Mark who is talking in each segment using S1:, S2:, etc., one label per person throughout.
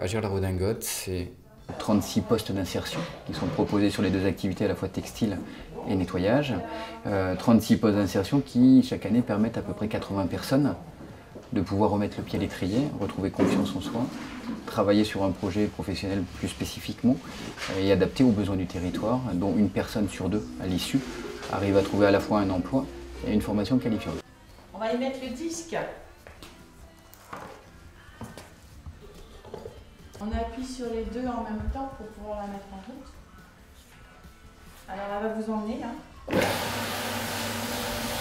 S1: Agir la redingote, c'est
S2: 36 postes d'insertion qui sont proposés sur les deux activités, à la fois textile et nettoyage. 36 postes d'insertion qui, chaque année, permettent à peu près 80 personnes de pouvoir remettre le pied à l'étrier, retrouver confiance en soi, travailler sur un projet professionnel plus spécifiquement et adapté aux besoins du territoire, dont une personne sur deux, à l'issue, arrive à trouver à la fois un emploi et une formation qualifiante.
S3: On va y mettre le disque. On appuie sur les deux en même temps pour pouvoir la mettre en route. Alors elle va vous emmener là.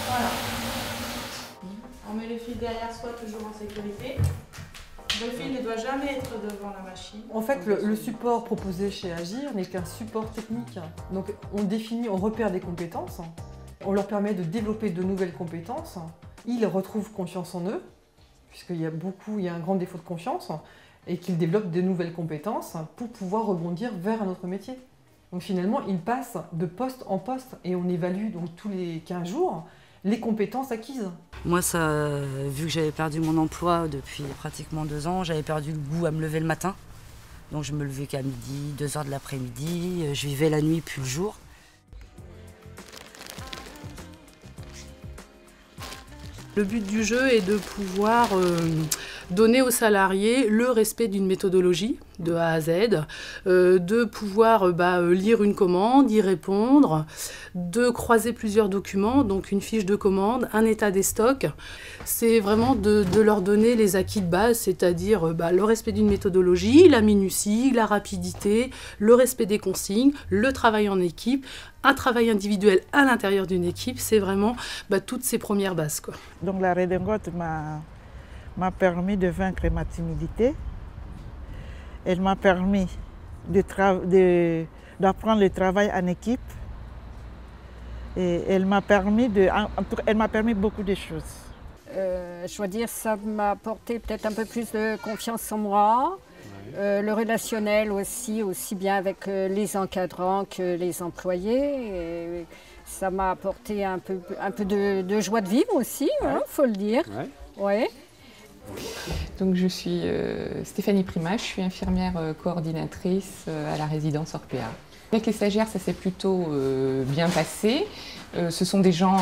S3: Voilà. On met le fil derrière soi, toujours en sécurité. Le fil ne doit jamais être devant la machine.
S4: En fait, le support proposé chez Agir n'est qu'un support technique. Donc on définit, on repère des compétences, on leur permet de développer de nouvelles compétences. Ils retrouvent confiance en eux, puisqu'il y a un grand défaut de confiance, et qu'ils développent de nouvelles compétences pour pouvoir rebondir vers un autre métier. Donc finalement, ils passent de poste en poste et on évalue donc tous les 15 jours les compétences acquises.
S5: Moi, vu que j'avais perdu mon emploi depuis pratiquement 2 ans, j'avais perdu le goût à me lever le matin. Donc je me levais qu'à midi, 2 heures de l'après-midi, je vivais la nuit puis le jour.
S6: Le but du jeu est de pouvoir donner aux salariés le respect d'une méthodologie de A à Z, de pouvoir lire une commande, y répondre, de croiser plusieurs documents, donc une fiche de commande, un état des stocks. C'est vraiment de leur donner les acquis de base, c'est-à-dire le respect d'une méthodologie, la minutie, la rapidité, le respect des consignes, le travail en équipe, un travail individuel à l'intérieur d'une équipe, c'est vraiment toutes ces premières bases, quoi.
S7: Donc la redingote m'a permis de vaincre ma timidité. Elle m'a permis d'apprendre le travail en équipe. Et elle m'a permis beaucoup de choses.
S8: Je dois dire, ça m'a apporté peut-être un peu plus de confiance en moi. Le relationnel aussi bien avec les encadrants que les employés. Et ça m'a apporté un peu de joie de vivre aussi, faut le dire. Ouais.
S9: Donc je suis Stéphanie Prima, je suis infirmière coordinatrice à la résidence Orpea. Avec les stagiaires, ça s'est plutôt bien passé. Ce sont des gens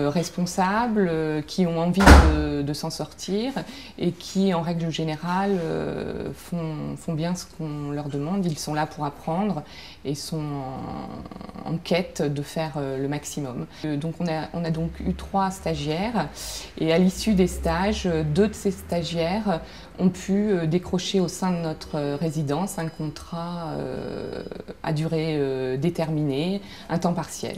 S9: responsables qui ont envie de s'en sortir et qui, en règle générale, font bien ce qu'on leur demande. Ils sont là pour apprendre et sont en quête de faire le maximum. Donc on a donc eu 3 stagiaires et à l'issue des stages, 2 de ces stagiaires ont pu décrocher au sein de notre résidence un contrat à durée déterminée, un temps partiel.